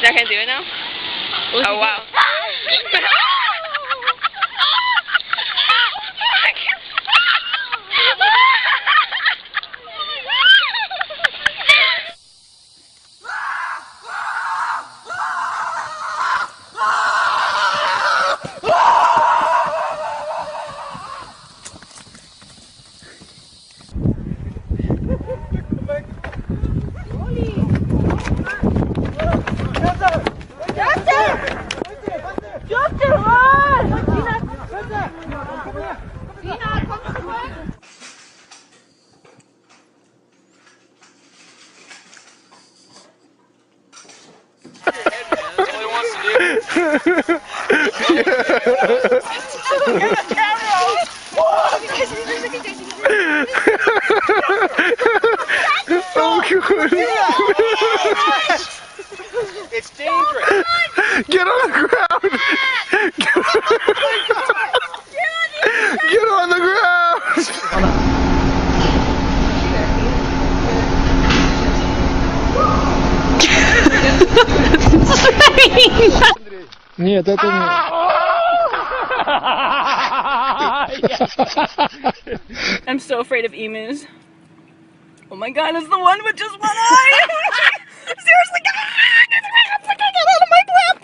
I can do it now? Oh wow. It's dangerous. Get on the ground. Get on the ground. Нет, это не. I'm so afraid of emus. Oh my god, it's the one with just one eye! Seriously, get out of my lap!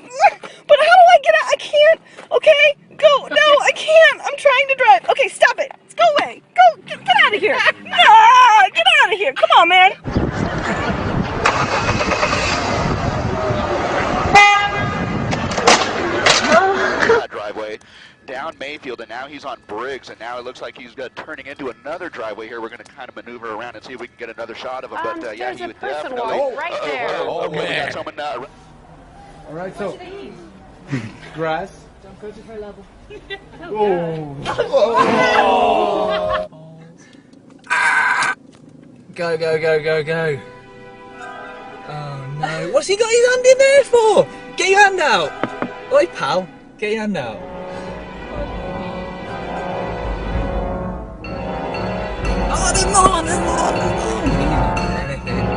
But how do I get out? I can't! Okay, go! No, I can't! I'm trying to drive! Okay, stop it! Go away! Go! Get out of here! No! Get out of here! Come on, man! That driveway down Mayfield, and now he's on Briggs, and now it looks like he's turning into another driveway here. We're going to kind of maneuver around and see if we can get another shot of him. But yeah, he would definitely. Right there. Okay, we got someone. All right, so grass. Don't go too far level. Go, go, go, go, go. Oh no. What's he got his hand in there for? Get your hand out. Oi, pal. Get your hand out. Oh, there's more. There's more. There's more. He's not doing anything.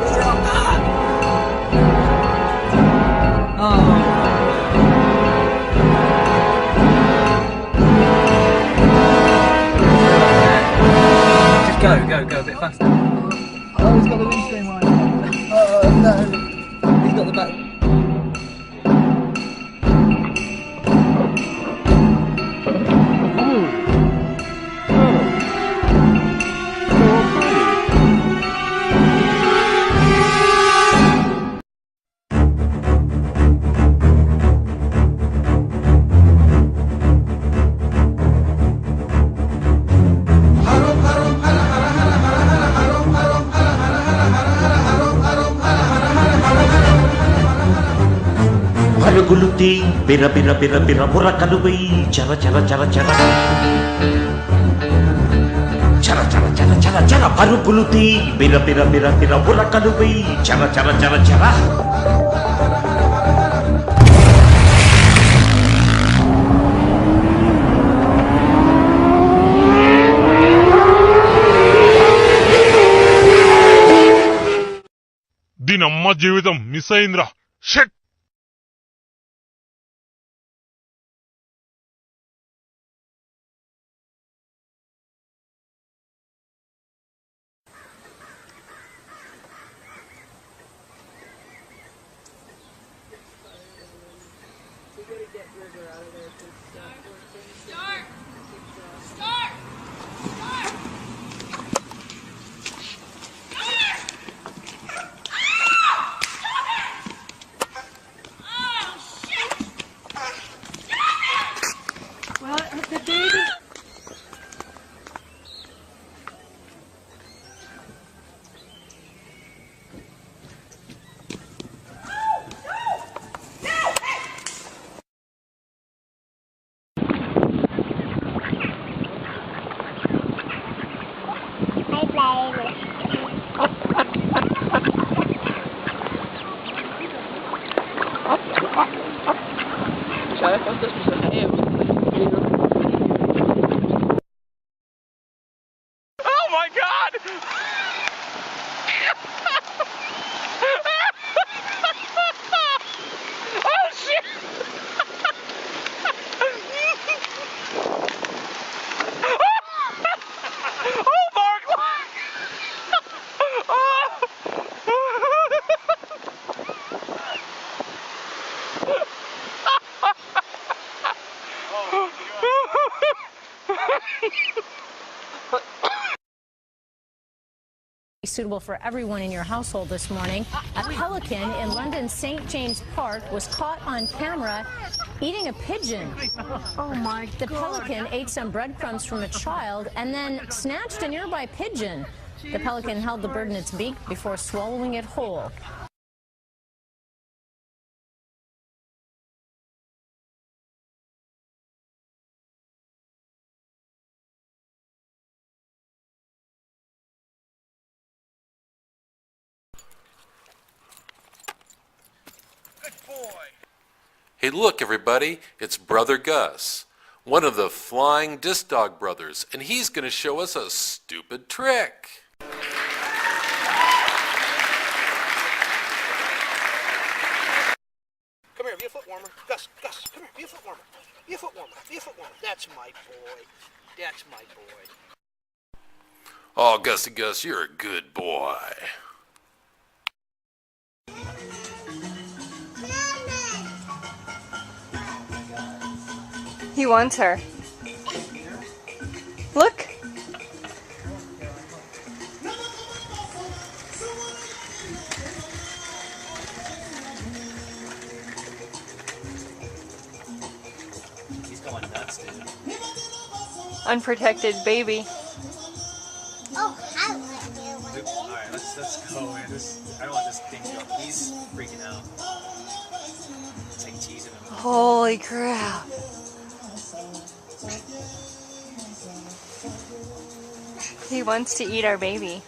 పరుగులు తీ బిర బిర బిర బిర బుర్రకలు వెయ్యి చర చర చర చర చర చర చర చర చర పరుగులు తీ బిర బిర బిర బిర బుర్రకలు వెయ్యి చర చర చర చర దీనమ్మ జీవితం మిస్ అయిందిరా shut. Oh my God! Oh shit! Oh Mark! Suitable for everyone in your household this morning. A pelican in London's St. James Park was caught on camera eating a pigeon. Oh my God. The pelican ate some breadcrumbs from a child and then snatched a nearby pigeon. The pelican held the bird in its beak before swallowing it whole. Hey look everybody, it's Brother Gus, one of the Flying Disc Dog Brothers, and he's going to show us a stupid trick. Come here, be a foot warmer. Gus, come here, be a foot warmer. Be a foot warmer, be a foot warmer. That's my boy. That's my boy. Oh, Gussie Gus, you're a good boy. He wants her. Look. He's going nuts, dude. Unprotected baby. Oh, I want you. Alright, let's go, man. I don't want this thing to go. He's freaking out. It's like teasing him. Holy crap. He wants to eat our baby.